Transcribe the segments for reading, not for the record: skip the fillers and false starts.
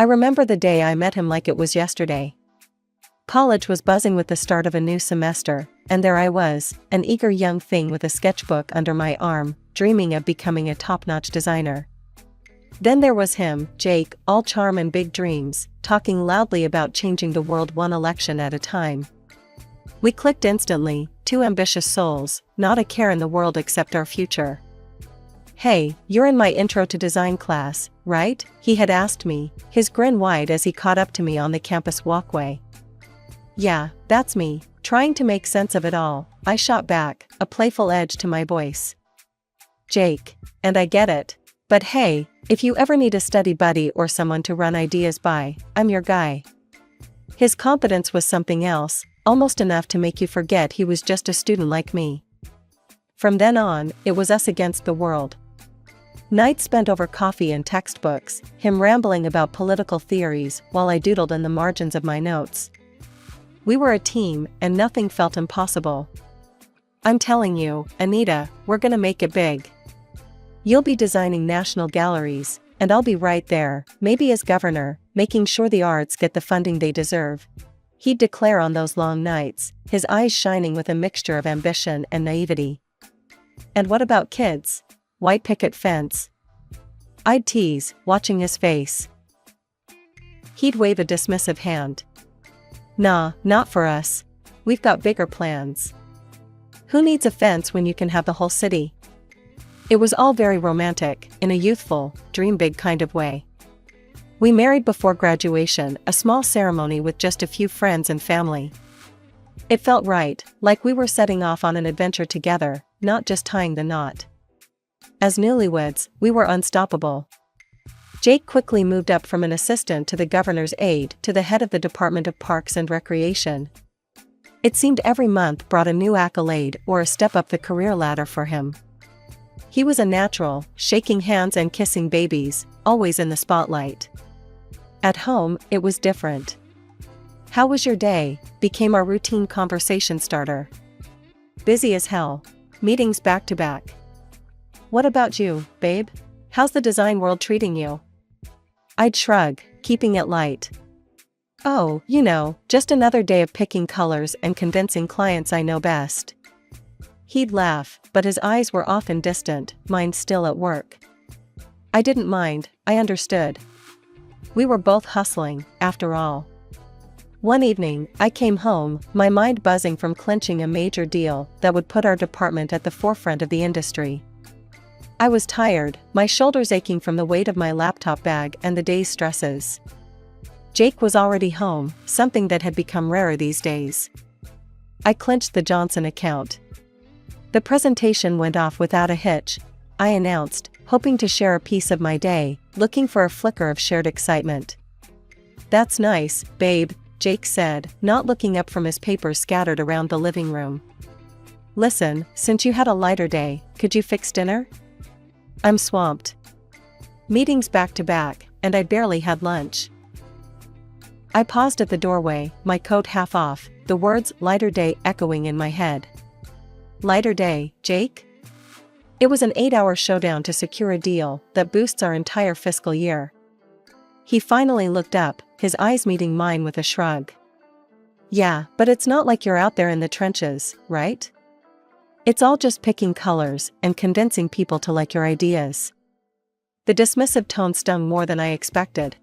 I remember the day I met him like it was yesterday. College was buzzing with the start of a new semester, and there I was, an eager young thing with a sketchbook under my arm, dreaming of becoming a top-notch designer. Then there was him, Jake, all charm and big dreams, talking loudly about changing the world one election at a time. We clicked instantly, two ambitious souls, not a care in the world except our future. "Hey, you're in my intro to design class, right?" he had asked me, his grin wide as he caught up to me on the campus walkway. "Yeah, that's me," trying to make sense of it all, I shot back, a playful edge to my voice. "Jake, and I get it. But hey, if you ever need a study buddy or someone to run ideas by, I'm your guy." His confidence was something else, almost enough to make you forget he was just a student like me. From then on, it was us against the world. Nights spent over coffee and textbooks, him rambling about political theories while I doodled in the margins of my notes. We were a team, and nothing felt impossible. "I'm telling you, Anita, we're gonna make it big. You'll be designing national galleries, and I'll be right there, maybe as governor, making sure the arts get the funding they deserve," he'd declare on those long nights, his eyes shining with a mixture of ambition and naivety. "And what about kids? White picket fence?" I'd tease, watching his face. He'd wave a dismissive hand. "Nah, not for us. We've got bigger plans. Who needs a fence when you can have the whole city?" It was all very romantic, in a youthful, dream big kind of way. We married before graduation, a small ceremony with just a few friends and family. It felt right, like we were setting off on an adventure together, not just tying the knot. As newlyweds, we were unstoppable. Jake quickly moved up from an assistant to the governor's aide to the head of the Department of Parks and Recreation. It seemed every month brought a new accolade or a step up the career ladder for him. He was a natural, shaking hands and kissing babies, always in the spotlight. At home, it was different. "How was your day?" became our routine conversation starter. "Busy as hell. Meetings back to back." "What about you, babe? How's the design world treating you?" I'd shrug, keeping it light. "Oh, just another day of picking colors and convincing clients I know best." He'd laugh, but his eyes were often distant, mine still at work. I didn't mind, I understood. We were both hustling, after all. One evening, I came home, my mind buzzing from clinching a major deal that would put our department at the forefront of the industry. I was tired, my shoulders aching from the weight of my laptop bag and the day's stresses. Jake was already home, something that had become rarer these days. I clinched the Johnson account. The presentation went off without a hitch, I announced, hoping to share a piece of my day, looking for a flicker of shared excitement. "That's nice, babe," Jake said, not looking up from his papers scattered around the living room. "Listen, since you had a lighter day, could you fix dinner? I'm swamped. Meetings back to back, and I barely had lunch." I paused at the doorway, my coat half off, the words "lighter day" echoing in my head. Lighter day, Jake? It was an 8-hour showdown to secure a deal that boosts our entire fiscal year. He finally looked up, his eyes meeting mine with a shrug. "Yeah, but it's not like you're out there in the trenches, right? It's all just picking colors and convincing people to like your ideas." The dismissive tone stung more than I expected.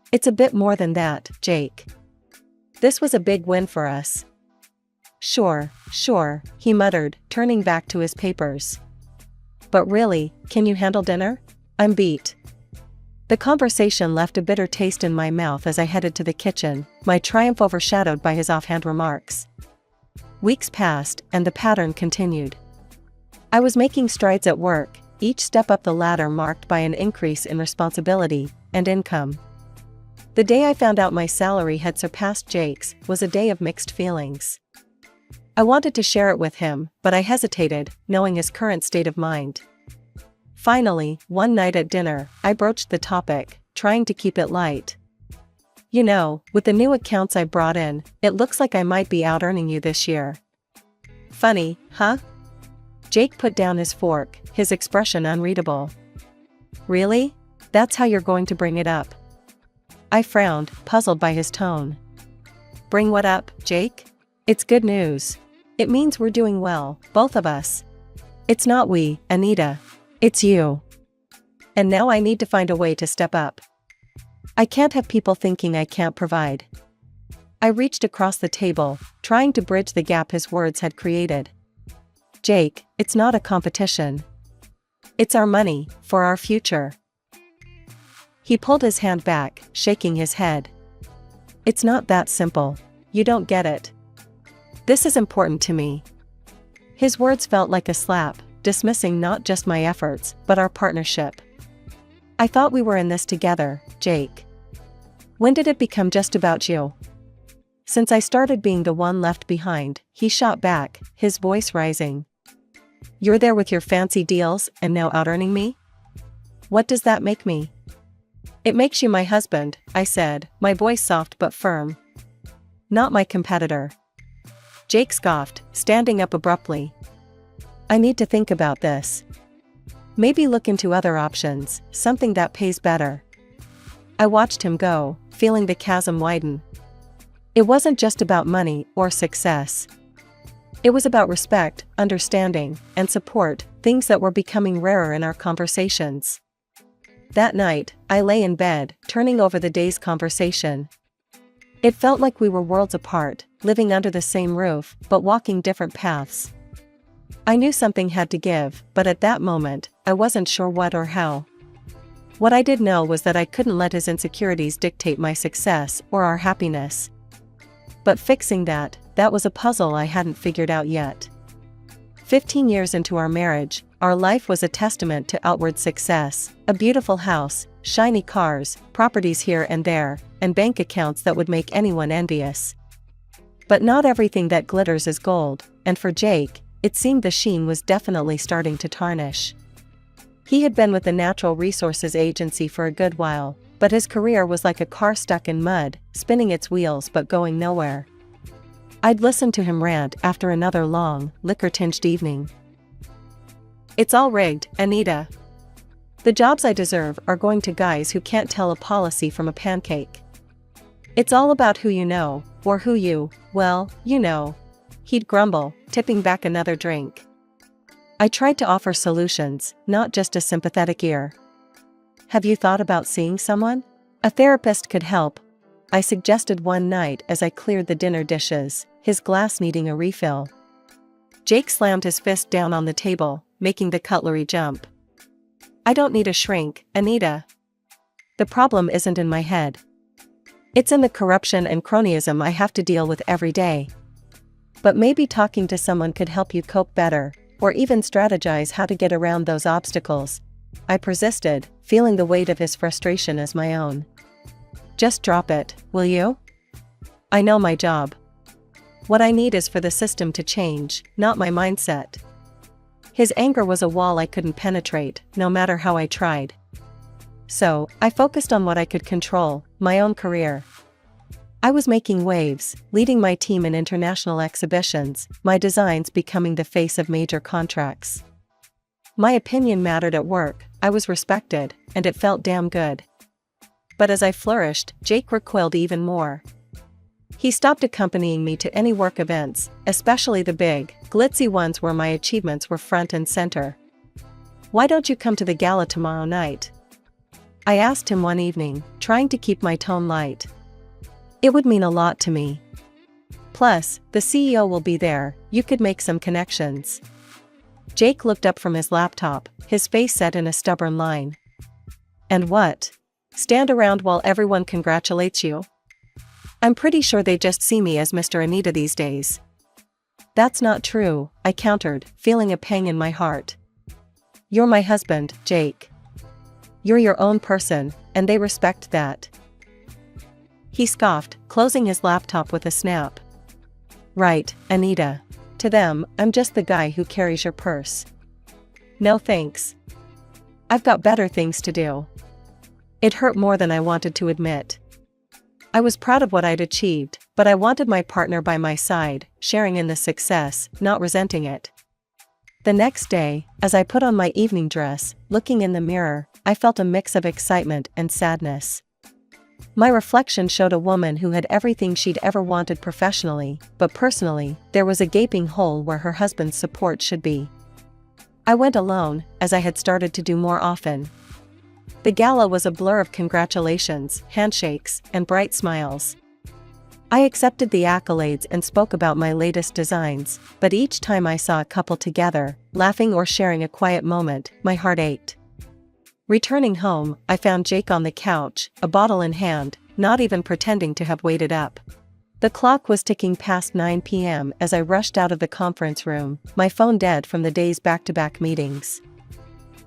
"It's a bit more than that, Jake. This was a big win for us." Sure, he muttered, turning back to his papers. "But really, can you handle dinner? I'm beat." The conversation left a bitter taste in my mouth as I headed to the kitchen, my triumph overshadowed by his offhand remarks. Weeks passed, and the pattern continued. I was making strides at work, each step up the ladder marked by an increase in responsibility and income. The day I found out my salary had surpassed Jake's was a day of mixed feelings. I wanted to share it with him, but I hesitated, knowing his current state of mind. Finally, one night at dinner, I broached the topic, trying to keep it light. With the new accounts I brought in, it looks like I might be out-earning you this year." "Funny, huh?" Jake put down his fork, his expression unreadable. "Really? That's how you're going to bring it up?" I frowned, puzzled by his tone. Bring what up, Jake? It's good news. It means we're doing well, both of us. It's not we, Anita. It's you. And now I need to find a way to step up. I can't have people thinking I can't provide. I reached across the table, trying to bridge the gap his words had created. Jake, it's not a competition. It's our money, for our future. He pulled his hand back, shaking his head. It's not that simple. You don't get it. This is important to me. His words felt like a slap, dismissing not just my efforts, but our partnership. I thought we were in this together, Jake. When did it become just about you? Since I started being the one left behind, he shot back, his voice rising. You're there with your fancy deals and now out-earning me? What does that make me? It makes you my husband, I said, my voice soft but firm. Not my competitor. Jake scoffed, standing up abruptly. I need to think about this. Maybe look into other options, something that pays better. I watched him go, feeling the chasm widen. It wasn't just about money or success. It was about respect, understanding, and support, things that were becoming rarer in our conversations. That night, I lay in bed, turning over the day's conversation. It felt like we were worlds apart, living under the same roof, but walking different paths. I knew something had to give, but at that moment, I wasn't sure what or how. What I did know was that I couldn't let his insecurities dictate my success or our happiness. But fixing that was a puzzle I hadn't figured out yet. 15 years into our marriage, our life was a testament to outward success, a beautiful house, shiny cars, properties here and there, and bank accounts that would make anyone envious. But not everything that glitters is gold, and for Jake, it seemed the sheen was definitely starting to tarnish. He had been with the Natural Resources Agency for a good while, but his career was like a car stuck in mud, spinning its wheels but going nowhere. I'd listened to him rant after another long, liquor-tinged evening. It's all rigged, Anita. The jobs I deserve are going to guys who can't tell a policy from a pancake. It's all about who you know, or who you, well, you know. He'd grumble, tipping back another drink. I tried to offer solutions, not just a sympathetic ear. Have you thought about seeing someone? A therapist could help, I suggested one night as I cleared the dinner dishes, his glass needing a refill. Jake slammed his fist down on the table, making the cutlery jump. I don't need a shrink, Anita. The problem isn't in my head. It's in the corruption and cronyism I have to deal with every day. But maybe talking to someone could help you cope better, or even strategize how to get around those obstacles. I persisted, feeling the weight of his frustration as my own. Just drop it, will you? I know my job. What I need is for the system to change, not my mindset. His anger was a wall I couldn't penetrate, no matter how I tried. So, I focused on what I could control, my own career. I was making waves, leading my team in international exhibitions, my designs becoming the face of major contracts. My opinion mattered at work, I was respected, and it felt damn good. But as I flourished, Jake recoiled even more. He stopped accompanying me to any work events, especially the big, glitzy ones where my achievements were front and center. Why don't you come to the gala tomorrow night? I asked him one evening, trying to keep my tone light. It would mean a lot to me. Plus, the CEO will be there, you could make some connections. Jake looked up from his laptop, his face set in a stubborn line. And what? Stand around while everyone congratulates you? I'm pretty sure they just see me as Mr. Anita these days. That's not true, I countered, feeling a pang in my heart. You're my husband, Jake. You're your own person, and they respect that. He scoffed, closing his laptop with a snap. Right, Anita. To them, I'm just the guy who carries your purse. No thanks. I've got better things to do. It hurt more than I wanted to admit. I was proud of what I'd achieved, but I wanted my partner by my side, sharing in the success, not resenting it. The next day, as I put on my evening dress, looking in the mirror, I felt a mix of excitement and sadness. My reflection showed a woman who had everything she'd ever wanted professionally, but personally, there was a gaping hole where her husband's support should be. I went alone, as I had started to do more often. The gala was a blur of congratulations, handshakes, and bright smiles. I accepted the accolades and spoke about my latest designs, but each time I saw a couple together, laughing or sharing a quiet moment, my heart ached. Returning home, I found Jake on the couch, a bottle in hand, not even pretending to have waited up. The clock was ticking past 9 p.m. as I rushed out of the conference room, my phone dead from the day's back-to-back meetings.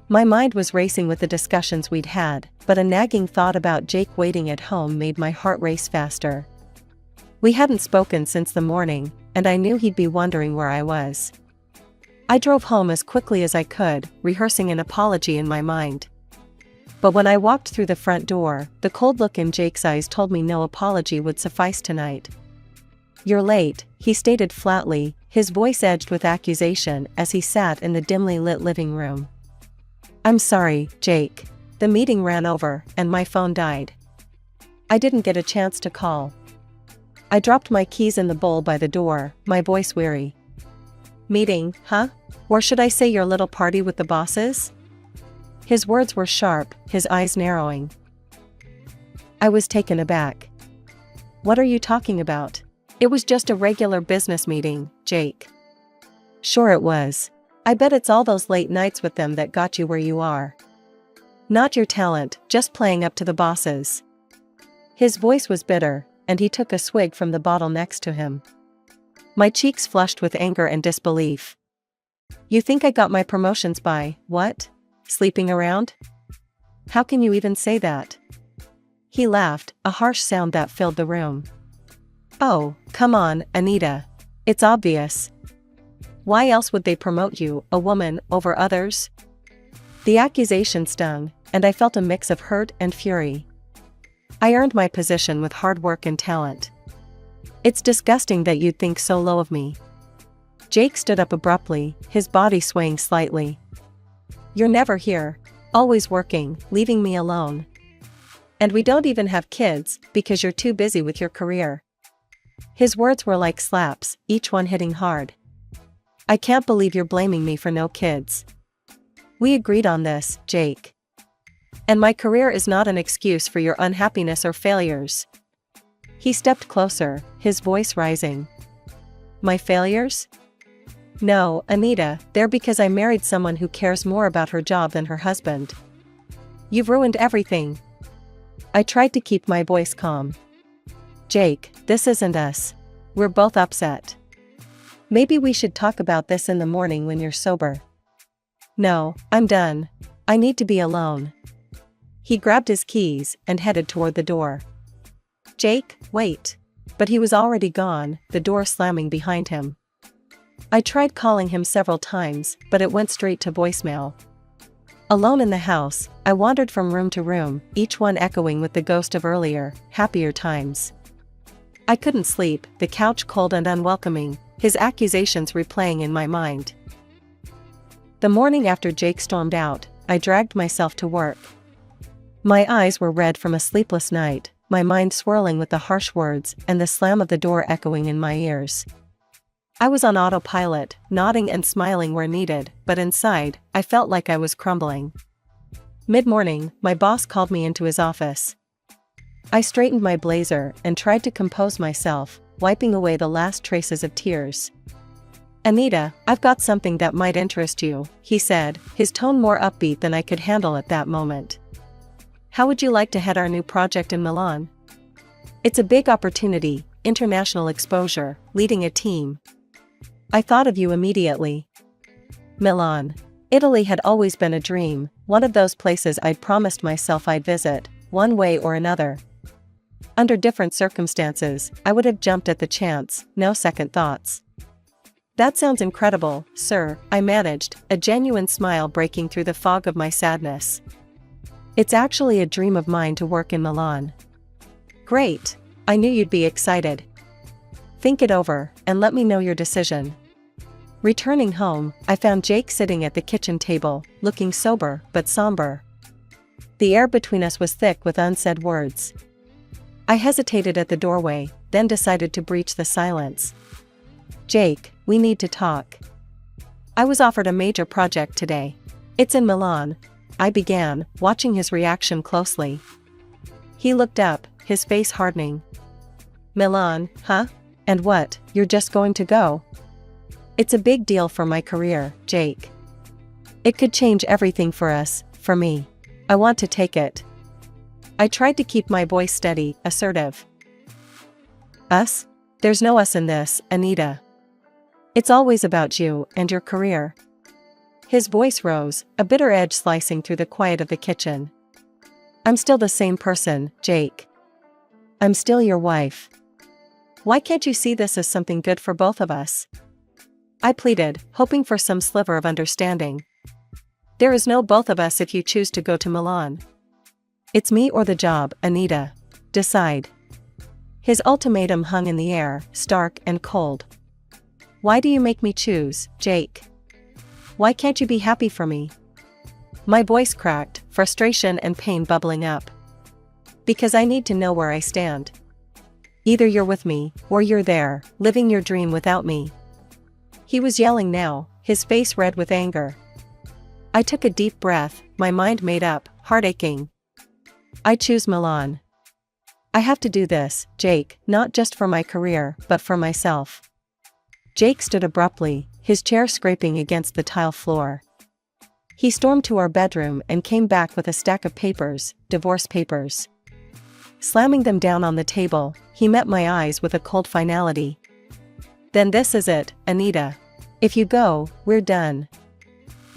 My mind was racing with the discussions we'd had, but a nagging thought about Jake waiting at home made my heart race faster. We hadn't spoken since the morning, and I knew he'd be wondering where I was. I drove home as quickly as I could, rehearsing an apology in my mind. But when I walked through the front door, the cold look in Jake's eyes told me no apology would suffice tonight. "You're late," he stated flatly, his voice edged with accusation as he sat in the dimly lit living room. "I'm sorry, Jake. The meeting ran over, and my phone died. I didn't get a chance to call." I dropped my keys in the bowl by the door, my voice weary. "Meeting, huh? Or should I say your little party with the bosses?" His words were sharp, his eyes narrowing. I was taken aback. "What are you talking about? It was just a regular business meeting, Jake." "Sure it was. I bet it's all those late nights with them that got you where you are. Not your talent, just playing up to the bosses." His voice was bitter, and he took a swig from the bottle next to him. My cheeks flushed with anger and disbelief. "You think I got my promotions by, what? Sleeping around? How can you even say that?" He laughed, a harsh sound that filled the room. "Oh, come on, Anita. It's obvious. Why else would they promote you, a woman, over others?" The accusation stung, and I felt a mix of hurt and fury. I earned my position with hard work and talent. It's disgusting that you'd think so low of me. Jake stood up abruptly, his body swaying slightly. "You're never here. Always working, leaving me alone. And we don't even have kids, because you're too busy with your career." His words were like slaps, each one hitting hard. "I can't believe you're blaming me for no kids. We agreed on this, Jake. And my career is not an excuse for your unhappiness or failures." He stepped closer, his voice rising. "My failures? No, Anita, they're because I married someone who cares more about her job than her husband. You've ruined everything." I tried to keep my voice calm. "Jake, this isn't us. We're both upset. Maybe we should talk about this in the morning when you're sober." "No, I'm done. I need to be alone." He grabbed his keys and headed toward the door. "Jake, wait." But he was already gone, the door slamming behind him. I tried calling him several times, but it went straight to voicemail. Alone in the house, I wandered from room to room, each one echoing with the ghost of earlier, happier times. I couldn't sleep, the couch cold and unwelcoming, his accusations replaying in my mind. The morning after Jake stormed out, I dragged myself to work. My eyes were red from a sleepless night, my mind swirling with the harsh words and the slam of the door echoing in my ears. I was on autopilot, nodding and smiling where needed, but inside, I felt like I was crumbling. Mid-morning, my boss called me into his office. I straightened my blazer and tried to compose myself, wiping away the last traces of tears. "Anita, I've got something that might interest you," he said, his tone more upbeat than I could handle at that moment. "How would you like to head our new project in Milan? It's a big opportunity, international exposure, leading a team. I thought of you immediately." Milan. Italy had always been a dream, one of those places I'd promised myself I'd visit, one way or another. Under different circumstances, I would have jumped at the chance, no second thoughts. "That sounds incredible, sir," I managed, a genuine smile breaking through the fog of my sadness. "It's actually a dream of mine to work in Milan." "Great. I knew you'd be excited. Think it over, and let me know your decision." Returning home, I found Jake sitting at the kitchen table, looking sober but somber. The air between us was thick with unsaid words. I hesitated at the doorway, then decided to breach the silence. Jake, we need to talk. I was offered a major project today. It's in Milan, I began, watching his reaction closely. He looked up, his face hardening. Milan, huh? And what, you're just going to go? It's a big deal for my career, Jake. It could change everything for us, for me. I want to take it. I tried to keep my voice steady, assertive. Us? There's no us in this, Anita. It's always about you and your career. His voice rose, a bitter edge slicing through the quiet of the kitchen. I'm still the same person, Jake. I'm still your wife. Why can't you see this as something good for both of us? I pleaded, hoping for some sliver of understanding. There is no both of us if you choose to go to Milan. It's me or the job, Anita. Decide. His ultimatum hung in the air, stark and cold. Why do you make me choose, Jake? Why can't you be happy for me? My voice cracked, frustration and pain bubbling up. Because I need to know where I stand. Either you're with me, or you're there, living your dream without me. He was yelling now, his face red with anger. I took a deep breath, my mind made up, heart aching. I choose Milan. I have to do this, Jake, not just for my career, but for myself. Jake stood abruptly, his chair scraping against the tile floor. He stormed to our bedroom and came back with a stack of papers, divorce papers. Slamming them down on the table, he met my eyes with a cold finality. Then this is it, Anita. If you go, we're done.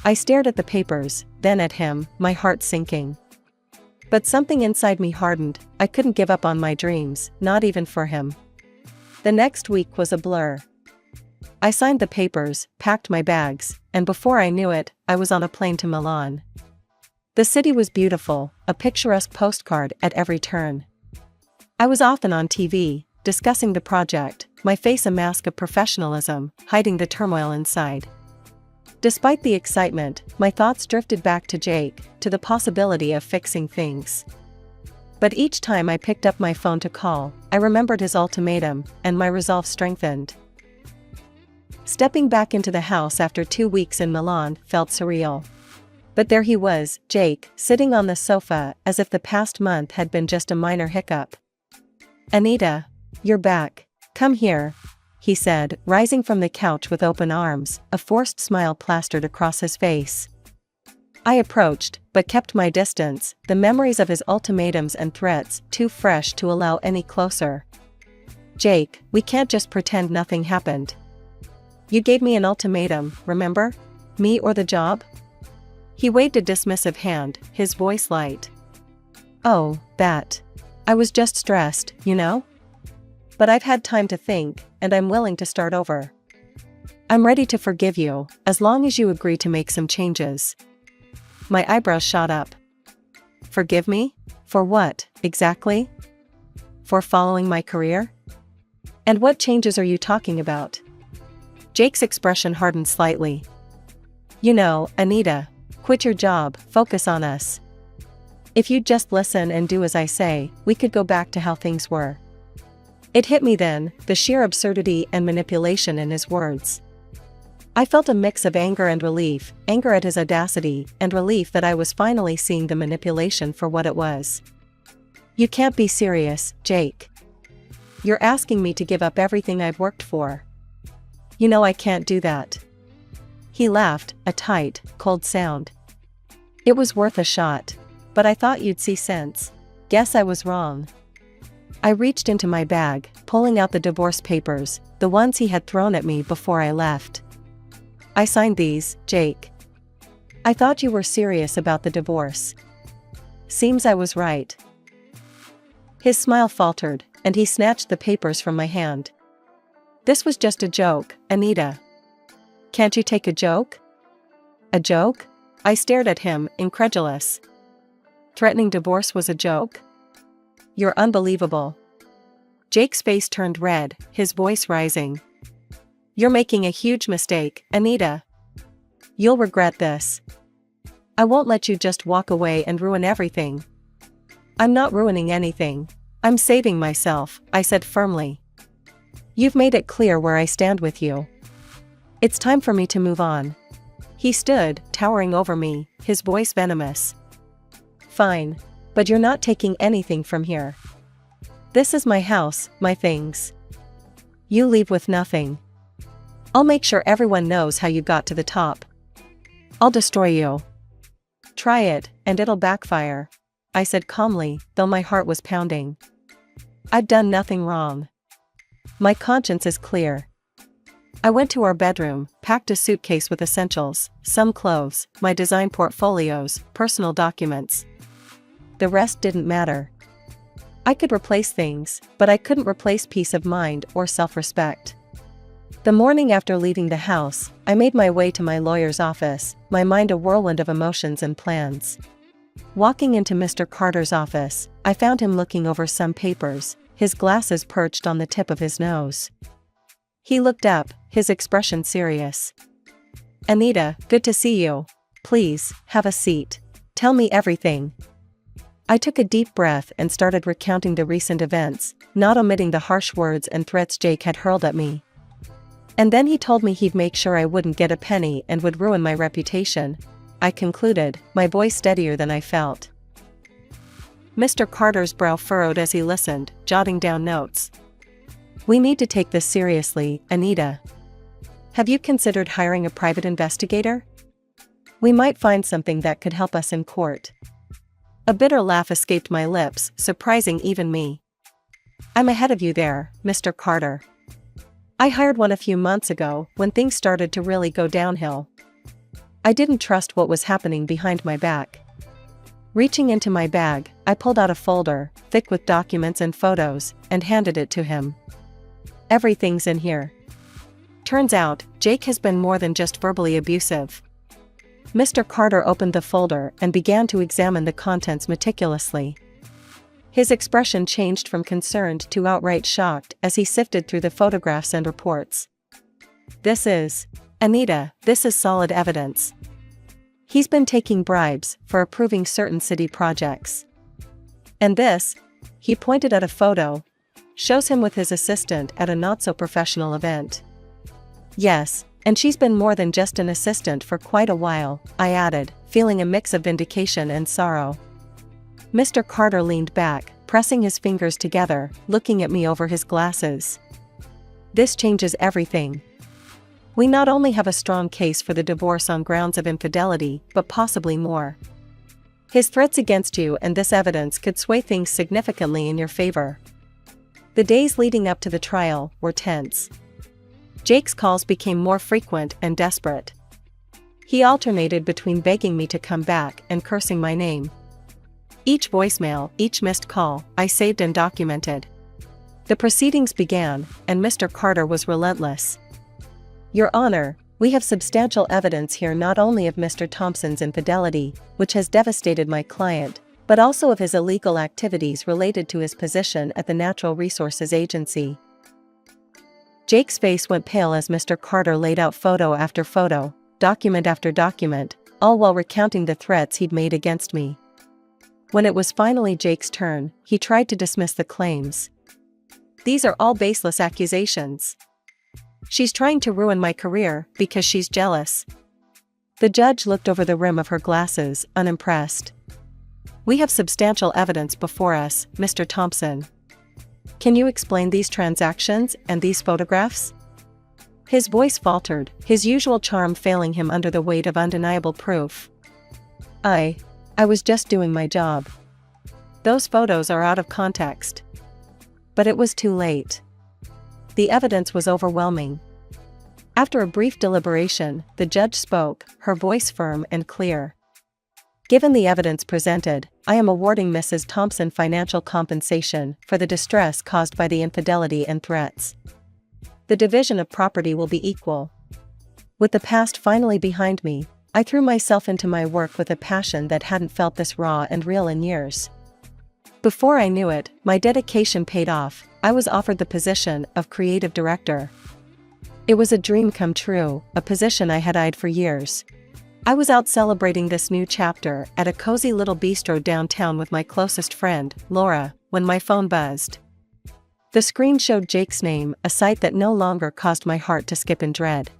I stared at the papers, then at him, my heart sinking. But something inside me hardened, I couldn't give up on my dreams, not even for him. The next week was a blur. I signed the papers, packed my bags, and before I knew it, I was on a plane to Milan. The city was beautiful, a picturesque postcard at every turn. I was often on TV, discussing the project, my face a mask of professionalism, hiding the turmoil inside. Despite the excitement, my thoughts drifted back to Jake, to the possibility of fixing things. But each time I picked up my phone to call, I remembered his ultimatum, and my resolve strengthened. Stepping back into the house after 2 weeks in Milan felt surreal. But there he was, Jake, sitting on the sofa as if the past month had been just a minor hiccup. Anita, you're back. Come here, he said, rising from the couch with open arms, a forced smile plastered across his face. I approached, but kept my distance, the memories of his ultimatums and threats too fresh to allow any closer. Jake, we can't just pretend nothing happened. You gave me an ultimatum, remember? Me or the job? He waved a dismissive hand, his voice light. Oh, that. I was just stressed, you know? But I've had time to think, and I'm willing to start over. I'm ready to forgive you, as long as you agree to make some changes. My eyebrows shot up. Forgive me? For what, exactly? For following my career? And what changes are you talking about? Jake's expression hardened slightly. You know, Anita, quit your job, focus on us. If you'd just listen and do as I say, we could go back to how things were. It hit me then, the sheer absurdity and manipulation in his words. I felt a mix of anger and relief, anger at his audacity, and relief that I was finally seeing the manipulation for what it was. You can't be serious, Jake. You're asking me to give up everything I've worked for. You know I can't do that. He laughed, a tight, cold sound. It was worth a shot. But I thought you'd see sense. Guess I was wrong. I reached into my bag, pulling out the divorce papers, the ones he had thrown at me before I left. I signed these, Jake. I thought you were serious about the divorce. Seems I was right. His smile faltered, and he snatched the papers from my hand. This was just a joke, Anita. Can't you take a joke? A joke? I stared at him, incredulous. Threatening divorce was a joke? You're unbelievable. Jake's face turned red, his voice rising. You're making a huge mistake, Anita. You'll regret this. I won't let you just walk away and ruin everything. I'm not ruining anything. I'm saving myself, I said firmly. You've made it clear where I stand with you. It's time for me to move on. He stood, towering over me, his voice venomous. Fine. But you're not taking anything from here. This is my house, my things. You leave with nothing. I'll make sure everyone knows how you got to the top. I'll destroy you. Try it, and it'll backfire, I said calmly, though my heart was pounding. I've done nothing wrong. My conscience is clear. I went to our bedroom, packed a suitcase with essentials, some clothes, my design portfolios, personal documents. The rest didn't matter. I could replace things, but I couldn't replace peace of mind or self-respect. The morning after leaving the house, I made my way to my lawyer's office, my mind a whirlwind of emotions and plans. Walking into Mr. Carter's office, I found him looking over some papers, his glasses perched on the tip of his nose. He looked up, his expression serious. Anita, good to see you. Please, have a seat. Tell me everything. I took a deep breath and started recounting the recent events, not omitting the harsh words and threats Jake had hurled at me. And then he told me he'd make sure I wouldn't get a penny and would ruin my reputation, I concluded, my voice steadier than I felt. Mr. Carter's brow furrowed as he listened, jotting down notes. We need to take this seriously, Anita. Have you considered hiring a private investigator? We might find something that could help us in court. A bitter laugh escaped my lips, surprising even me. I'm ahead of you there, Mr. Carter. I hired one a few months ago, when things started to really go downhill. I didn't trust what was happening behind my back. Reaching into my bag, I pulled out a folder, thick with documents and photos, and handed it to him. Everything's in here. Turns out, Jake has been more than just verbally abusive. Mr. Carter opened the folder and began to examine the contents meticulously. His expression changed from concerned to outright shocked as he sifted through the photographs and reports. Anita, this is solid evidence. He's been taking bribes for approving certain city projects. And this, he pointed at a photo, shows him with his assistant at a not-so-professional event. Yes. And she's been more than just an assistant for quite a while, I added, feeling a mix of vindication and sorrow. Mr. Carter leaned back, pressing his fingers together, looking at me over his glasses. This changes everything. We not only have a strong case for the divorce on grounds of infidelity, but possibly more. His threats against you and this evidence could sway things significantly in your favor. The days leading up to the trial were tense. Jake's calls became more frequent and desperate. He alternated between begging me to come back and cursing my name. Each voicemail, each missed call, I saved and documented. The proceedings began, and Mr. Carter was relentless. Your Honor, we have substantial evidence here not only of Mr. Thompson's infidelity, which has devastated my client, but also of his illegal activities related to his position at the Natural Resources Agency. Jake's face went pale as Mr. Carter laid out photo after photo, document after document, all while recounting the threats he'd made against me. When it was finally Jake's turn, he tried to dismiss the claims. These are all baseless accusations. She's trying to ruin my career because she's jealous. The judge looked over the rim of her glasses, unimpressed. We have substantial evidence before us, Mr. Thompson. Can you explain these transactions and these photographs? His voice faltered, his usual charm failing him under the weight of undeniable proof. I was just doing my job. Those photos are out of context. But it was too late. The evidence was overwhelming. After a brief deliberation, the judge spoke, her voice firm and clear. Given the evidence presented, I am awarding Mrs. Thompson financial compensation for the distress caused by the infidelity and threats. The division of property will be equal. With the past finally behind me, I threw myself into my work with a passion that hadn't felt this raw and real in years. Before I knew it, my dedication paid off. I was offered the position of creative director. It was a dream come true, a position I had eyed for years. I was out celebrating this new chapter at a cozy little bistro downtown with my closest friend, Laura, when my phone buzzed. The screen showed Jake's name, a sight that no longer caused my heart to skip in dread.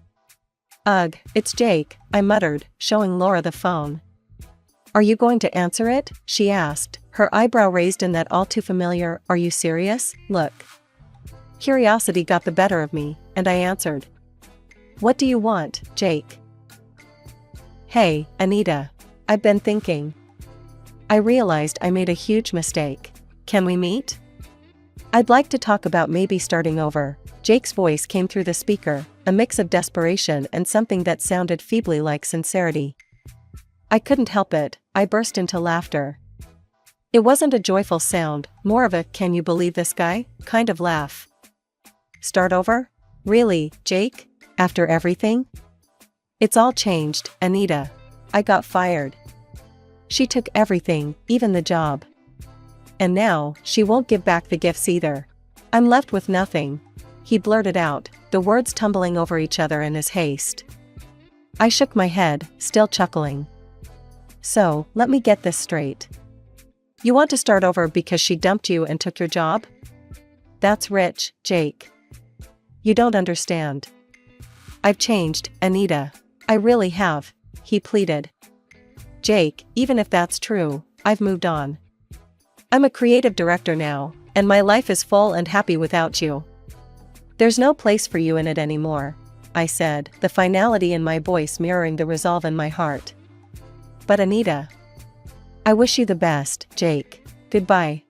"Ugh, it's Jake," I muttered, showing Laura the phone. "Are you going to answer it?" she asked, her eyebrow raised in that all too familiar, "Are you serious?" look. Curiosity got the better of me, and I answered. "What do you want, Jake?" "Hey, Anita. I've been thinking. I realized I made a huge mistake. Can we meet? I'd like to talk about maybe starting over." Jake's voice came through the speaker, a mix of desperation and something that sounded feebly like sincerity. I couldn't help it, I burst into laughter. It wasn't a joyful sound, more of a "can you believe this guy" kind of laugh. "Start over? Really, Jake? After everything?" "It's all changed, Anita. I got fired. She took everything, even the job. And now, she won't give back the gifts either. I'm left with nothing." He blurted out, the words tumbling over each other in his haste. I shook my head, still chuckling. "So, let me get this straight. You want to start over because she dumped you and took your job? That's rich, Jake. You don't understand. I've changed, Anita. I really have," he pleaded. "Jake, even if that's true, I've moved on. I'm a creative director now, and my life is full and happy without you. There's no place for you in it anymore," I said, the finality in my voice mirroring the resolve in my heart. "But Anita, I wish you the best, Jake. Goodbye."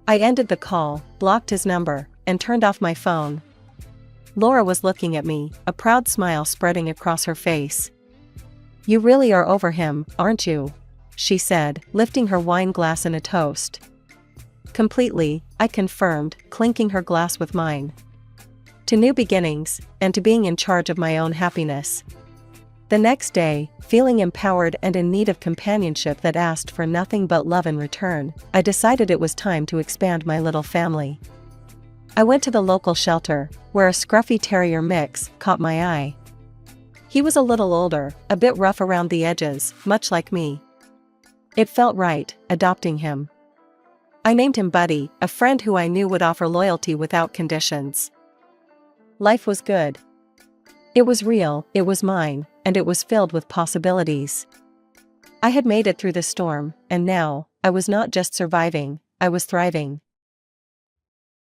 I ended the call, blocked his number, and turned off my phone. Laura was looking at me, a proud smile spreading across her face. "You really are over him, aren't you?" she said, lifting her wine glass in a toast. "Completely," I confirmed, clinking her glass with mine. "To new beginnings, and to being in charge of my own happiness." The next day, feeling empowered and in need of companionship that asked for nothing but love in return, I decided it was time to expand my little family. I went to the local shelter, where a scruffy terrier mix caught my eye. He was a little older, a bit rough around the edges, much like me. It felt right, adopting him. I named him Buddy, a friend who I knew would offer loyalty without conditions. Life was good. It was real, it was mine, and it was filled with possibilities. I had made it through the storm, and now, I was not just surviving, I was thriving.